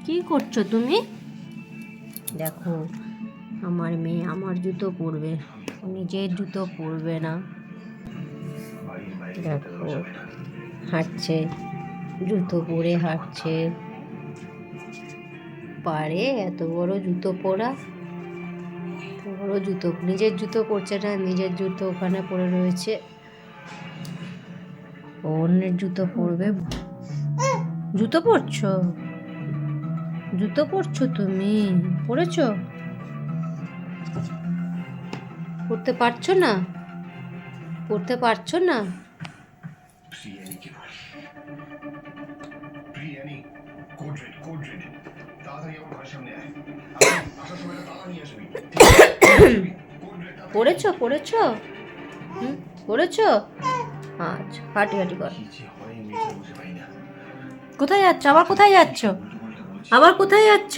কি করছো তুমি? দেখো, আমার মেয়ে আমার জুতো পরবে, নিজের জুতো পরবে না। দেখো, হাঁটছে, জুতো পরে হাঁটছে। পারে এত বড় জুতো পরা? এত বড় জুতো, নিজের জুতো পরছে না, নিজের জুতো ওখানে পড়ে রয়েছে, অন্যের জুতো পরবে। জুতো পরছো? জুতো পরছো তুমি? পরেছো? পড়তে পারছো না? পড়তে পারছো না? পড়েছো? পড়েছো? পড়েছো? আচ্ছা, হাঁটি হাঁটি কর। কোথায় যাচ্ছ? আবার কোথায় যাচ্ছ? আবার কোথায় যাচ্ছ?